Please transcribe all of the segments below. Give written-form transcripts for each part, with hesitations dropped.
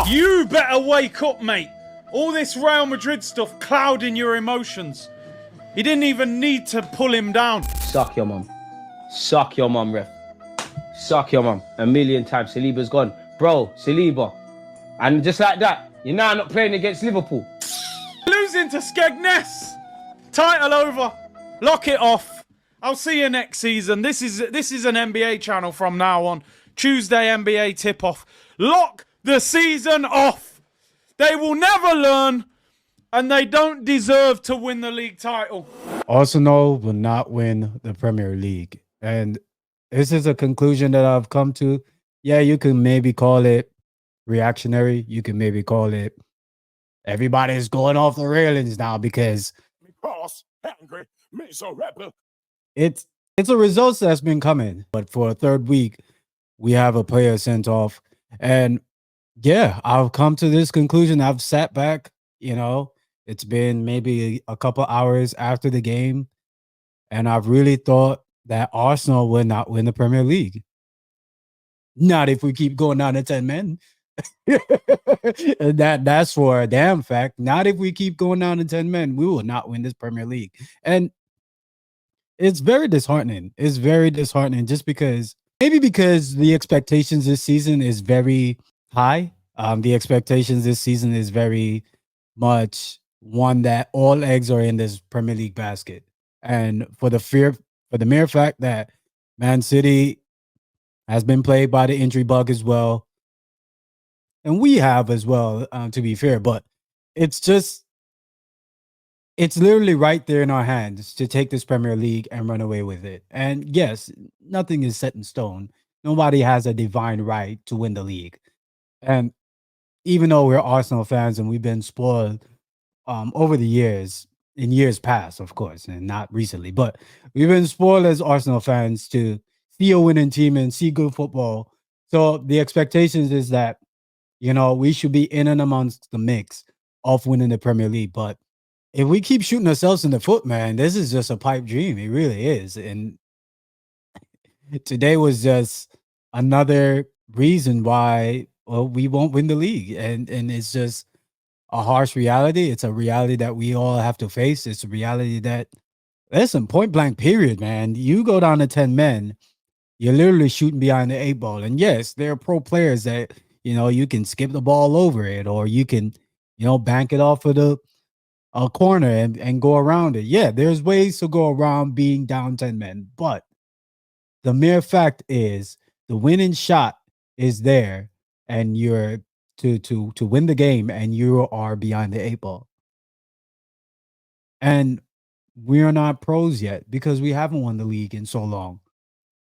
You better wake up, mate. All this Real Madrid stuff clouding your emotions. He didn't even need to pull him down. Suck your mum. Suck your mum, ref. Suck your mum. A million times. Saliba's gone. Bro, Saliba. And just like that, you're now not playing against Liverpool. Losing to Skegness. Title over. Lock it off. I'll see you next season. This is an NBA channel from now on. Tuesday NBA tip-off. Lock the season off. They will never learn, and they don't deserve to win the league title. Arsenal will not win the Premier League. And this is a conclusion that I've come to. Yeah, you can maybe call it reactionary. You can maybe call it everybody's going off the railings now because it's a result that's been coming. But for a third week, we have a player sent off. And yeah, I've come to this conclusion. I've sat back, it's been maybe a couple hours after the game, and I've really thought that Arsenal will not win the Premier League. Not if we keep going down to 10 men. That's for a damn fact. Not if we keep going down to 10 men, we will not win this Premier League. And it's very disheartening. It's very disheartening just because the expectations this season is very high. The expectations this season is very much one that all eggs are in this Premier League basket. And for the mere fact that Man City has been played by the injury bug as well. And we have as well, to be fair, but it's literally right there in our hands to take this Premier League and run away with it. And yes, nothing is set in stone. Nobody has a divine right to win the league. And even though we're Arsenal fans and we've been spoiled over the years, in years past, of course, and not recently, but we've been spoiled as Arsenal fans to see a winning team and see good football. So the expectations is that, we should be in and amongst the mix of winning the Premier League. But if we keep shooting ourselves in the foot, man, this is just a pipe dream. It really is. And today was just another reason why we won't win the league. And it's just a harsh reality. It's a reality that we all have to face. It's a reality that, listen, point blank period, man. You go down to 10 men, you're literally shooting behind the 8 ball. And yes, there are pro players that, you can skip the ball over it, or you can, bank it off of a corner and go around it. Yeah, there's ways to go around being down 10 men. But the mere fact is the winning shot is there, and you're to win the game, and you are behind the 8 ball. And we are not pros yet because we haven't won the league in so long.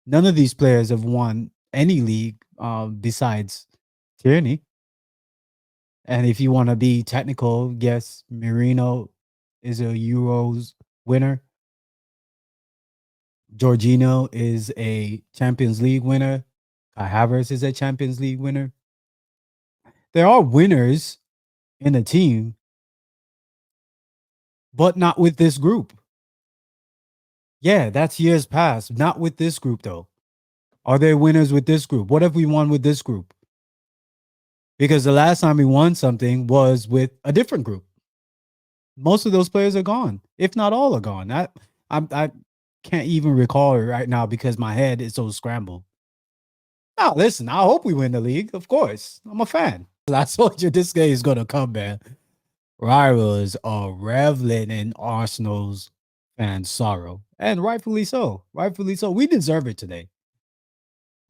None of these players have won any league besides Tierney. And if you want to be technical, yes, Merino is a Euros winner. Jorginho is a Champions League winner. Kai Havertz is a Champions League winner. There are winners in the team, but not with this group. Yeah, that's years past. Not with this group, though. Are there winners with this group? What have we won with this group? Because the last time we won something was with a different group. Most of those players are gone, if not all are gone. I can't even recall it right now because my head is so scrambled. Now, listen, I hope we win the league. Of course, I'm a fan. I told you this day is going to come, man. Rivals are reveling in Arsenal's fans' sorrow. And rightfully so. Rightfully so. We deserve it today.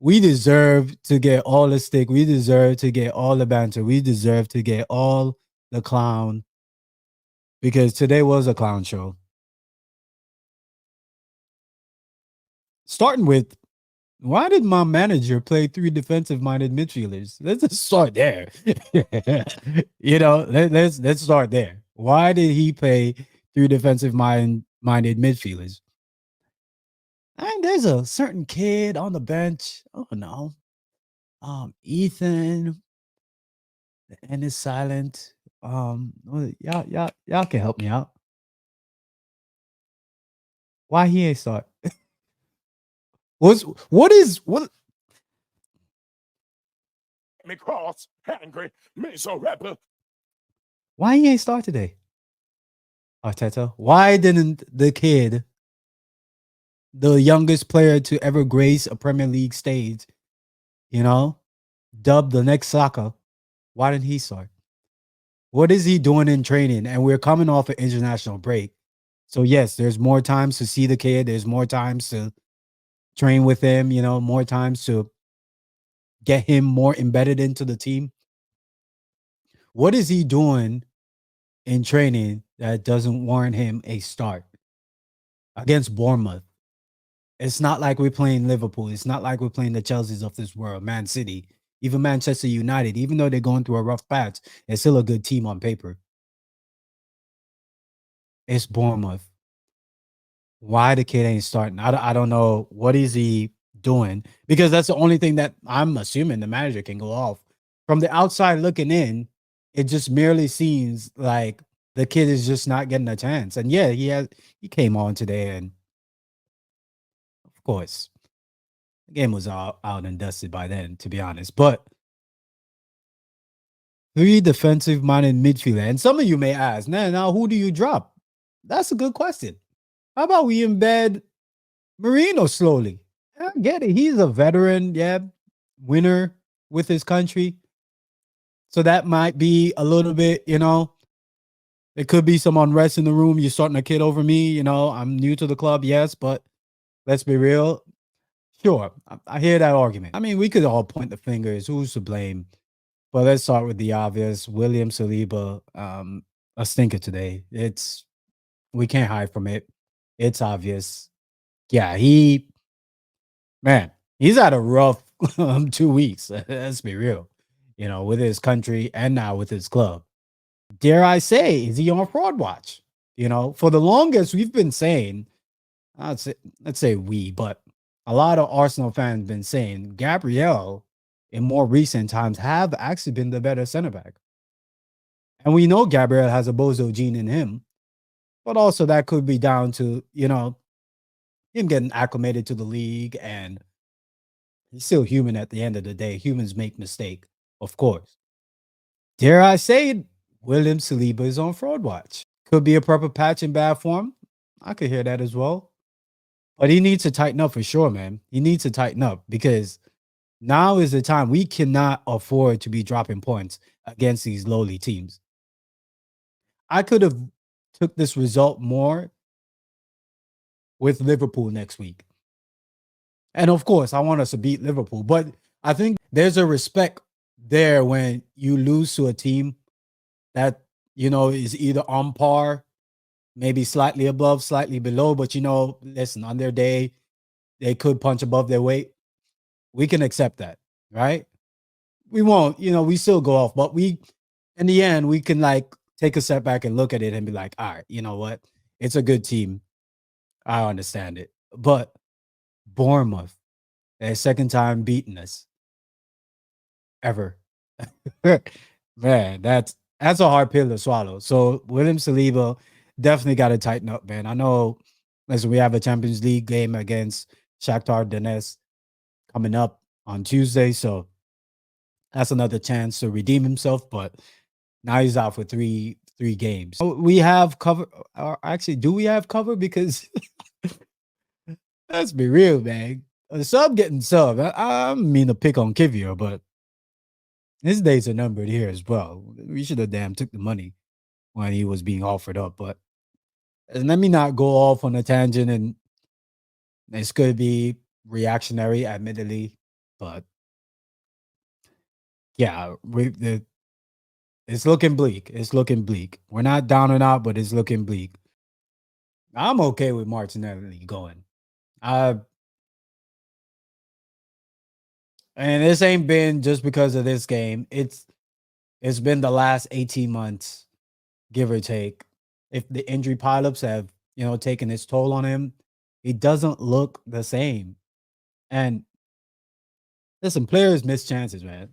We deserve to get all the stick. We deserve to get all the banter. We deserve to get all the clown. Because today was a clown show. Starting with, why did my manager play 3 defensive-minded midfielders? Let's just start there. Let's start there. Why did he play 3 defensive-minded midfielders? And there's a certain kid on the bench. Oh no. Ethan. And is silent. Y'all can help me out. Why he ain't start? What Me cross, angry, me so rebel. Why he ain't start today? Arteta. Why didn't the kid, the youngest player to ever grace a Premier League stage, dubbed the next Saka, why didn't he start? What is he doing in training? And we're coming off an international break. So, yes, there's more times to see the kid. There's more times to train with him, more times to get him more embedded into the team. What is he doing in training that doesn't warrant him a start against Bournemouth? It's not like we're playing Liverpool. It's not like we're playing the Chelseas of this world, Man City, even Manchester United. Even though they're going through a rough patch, it's still a good team on paper. It's Bournemouth. Why the kid ain't starting? I don't know. What is he doing? Because that's the only thing that I'm assuming the manager can go off. From the outside looking in, it just merely seems like the kid is just not getting a chance. And yeah, he came on today, and of course, the game was out and dusted by then, to be honest. But 3 defensive-minded midfielder. And some of you may ask, now who do you drop? That's a good question. How about we embed Marino slowly? I get it. He's a veteran, winner with his country. So that might be a little bit, it could be some unrest in the room. You're starting a kid over me, I'm new to the club, yes, but let's be real. Sure, I hear that argument. I mean, we could all point the fingers. Who's to blame? But let's start with the obvious. William Saliba, a stinker today. We can't hide from it. It's obvious. Yeah, he's had a rough 2 weeks. Let's be real. With his country and now with his club. Dare I say, is he on fraud watch? For the longest we've been saying, let's say we, but a lot of Arsenal fans been saying Gabriel in more recent times have actually been the better center back. And we know Gabriel has a bozo gene in him, but also that could be down to, him getting acclimated to the league, and he's still human at the end of the day. Humans make mistakes, of course. Dare I say it, William Saliba is on fraud watch. Could be a proper patch in bad form. I could hear that as well. But he needs to tighten up for sure, man. He needs to tighten up because now is the time. We cannot afford to be dropping points against these lowly teams. I could have took this result more with Liverpool next week. And of course, I want us to beat Liverpool. But I think there's a respect there when you lose to a team that, is either on par, maybe slightly above, slightly below. But, listen, on their day, they could punch above their weight. We can accept that, right? We won't, we still go off. But in the end, we can take a step back and look at it and be like, all right, you know what? It's a good team. I understand it. But Bournemouth, their second time beating us ever. Man, that's a hard pill to swallow. So William Saliba definitely got to tighten up, man. I know, listen, we have a Champions League game against Shakhtar Donetsk coming up on Tuesday. So that's another chance to redeem himself. But now he's out for three games. We have cover. Or actually, do we have cover? Because let's be real, man. A sub getting sub. I mean to pick on Kivior, but his days are numbered here as well. We should have damn took the money when he was being offered up. But let me not go off on a tangent, and this could be reactionary, admittedly, but yeah, it's looking bleak. It's looking bleak. We're not down and out, but it's looking bleak. I'm okay with Martinelli going. And this ain't been just because of this game. It's been the last 18 months, give or take. If the injury pileups have, taken its toll on him, he doesn't look the same. And listen, players miss chances, man.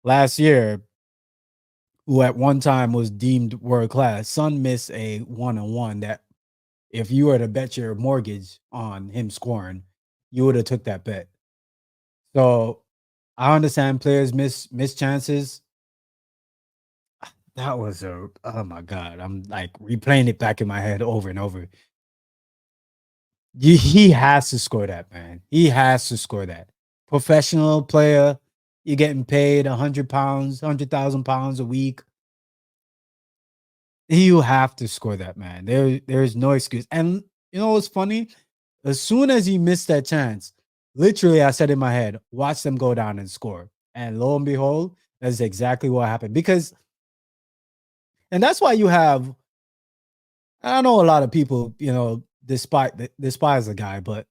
Last year, who at one time was deemed world class, Son missed a 1-on-1 that if you were to bet your mortgage on him scoring, you would have took that bet. So I understand players miss chances. That was a oh my god. I'm like replaying it back in my head over and over. He has to score that, man. He has to score that. Professional player, you're getting paid £100, £100,000 a week. You have to score that, man. There's no excuse. And you know what's funny? As soon as he missed that chance, literally, I said in my head, watch them go down and score. And lo and behold, that's exactly what happened. Because, and that's why you have, I know a lot of people, despise the guy, but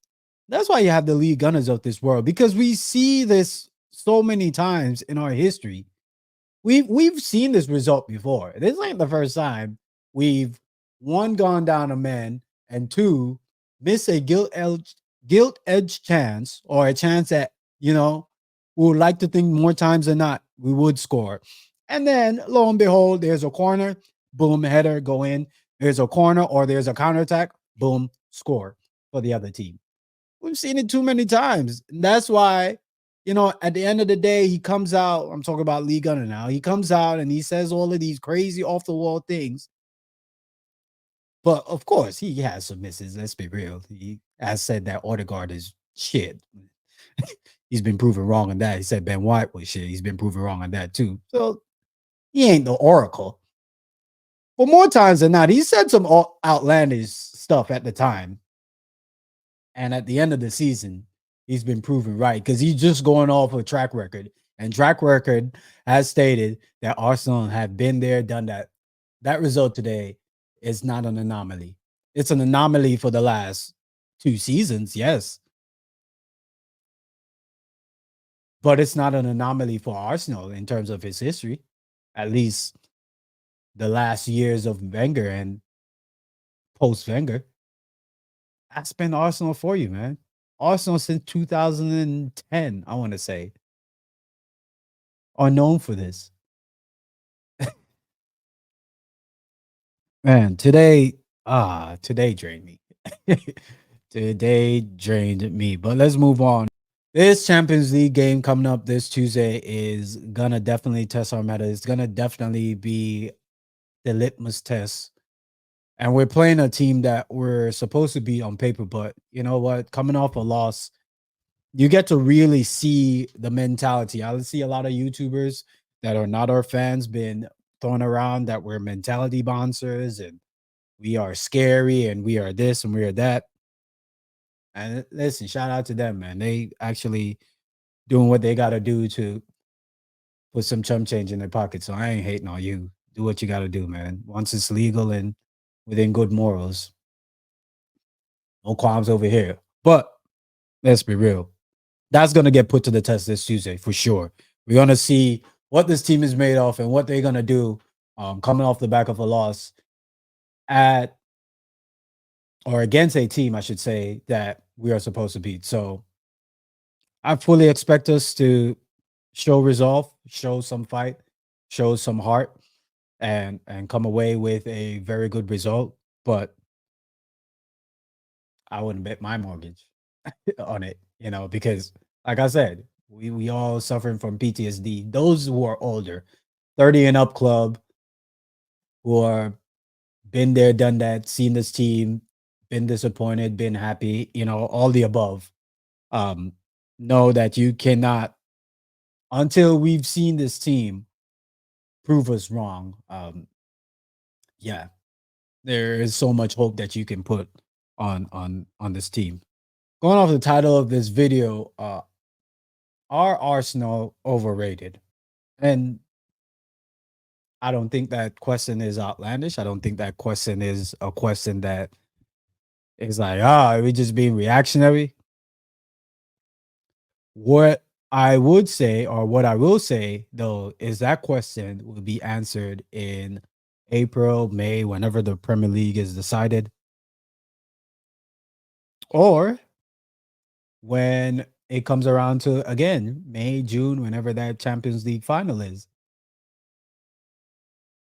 that's why you have the league gunners of this world because we see this so many times in our history. We've seen this result before. This ain't the first time we've one gone down a man and two miss a guilt edged chance or a chance that we would like to think more times than not we would score. And then lo and behold, there's a corner, boom, header, go in. There's a corner or there's a counterattack, boom, score for the other team. We've seen it too many times. And that's why, at the end of the day, he comes out. I'm talking about Lee Gunner now. He comes out and he says all of these crazy off the wall things. But of course, he has some misses. Let's be real. He has said that Odegaard is shit. He's been proven wrong on that. He said Ben White was shit. He's been proven wrong on that too. So he ain't the oracle. But more times than not, he said some outlandish stuff at the time. And at the end of the season, he's been proven right because he's just going off a track record. And track record has stated that Arsenal have been there, done that. That result today is not an anomaly. It's an anomaly for the last 2 seasons, yes. But it's not an anomaly for Arsenal in terms of his history. At least the last years of Wenger and post Wenger. That's been Arsenal for you, man. Arsenal since 2010, I want to say, are known for this. Man, today drained me. Today drained me. But let's move on. This Champions League game coming up this Tuesday is gonna definitely test our meta. It's gonna definitely be the litmus test. And we're playing a team that we're supposed to be on paper, but you know what? Coming off a loss, you get to really see the mentality. I see a lot of YouTubers that are not our fans been thrown around that we're mentality bouncers and we are scary and we are this and we are that. And listen, shout out to them, man. They actually doing what they got to do to put some chump change in their pocket. So I ain't hating on you. Do what you got to do, man. Once it's legal and within good morals, no qualms over here. But let's be real. That's going to get put to the test this Tuesday for sure. We're going to see what this team is made of and what they're going to do coming off the back of a loss at or against a team, I should say, that we are supposed to beat. So I fully expect us to show resolve, show some fight, show some heart, and come away with a very good result. But I wouldn't bet my mortgage on it, because like I said, we all suffering from PTSD. Those who are older, 30 and up club, who are been there, done that, seen this team, been disappointed, been happy, all the above. Know that you cannot until we've seen this team prove us wrong. Yeah, there is so much hope that you can put on this team. Going off the title of this video, are Arsenal overrated? And I don't think that question is outlandish. I don't think that question is a question that is like, are we just being reactionary? What I would say, or what I will say, though, is that question will be answered in April, May, whenever the Premier League is decided, or when it comes around to, again, May, June, whenever that Champions League final is,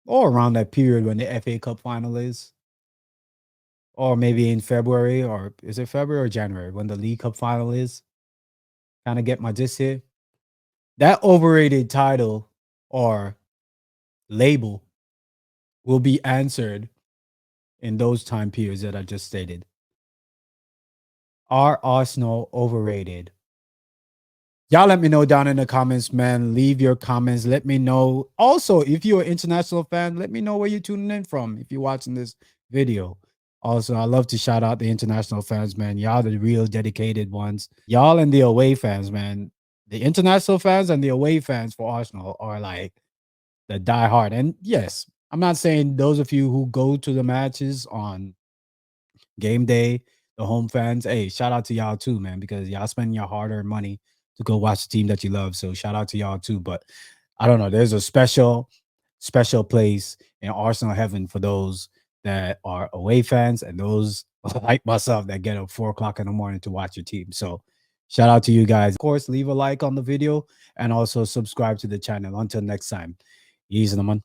or around that period when the FA Cup final is, or maybe in February, or is it February or January when the League Cup final is? Kind of get my gist here. that overrated title or label will be answered in those time periods that I just stated. Are Arsenal overrated? Y'all let me know down in the comments, man. Leave your comments. Let me know. Also, if you're an international fan, let me know where you're tuning in from if you're watching this video. Also, I love to shout out the international fans, man. Y'all the real dedicated ones. Y'all and the away fans, man. The international fans and the away fans for Arsenal are like the diehard. And yes, I'm not saying those of you who go to the matches on game day, the home fans, hey, shout out to y'all too, man, because y'all spending your hard-earned money to go watch the team that you love. So shout out to y'all too. But I don't know. There's a special place in Arsenal heaven for those that are away fans and those like myself that get up 4 o'clock in the morning to watch your team. So shout out to you guys. Of course, leave a like on the video and also subscribe to the channel. Until next time, ease in the month.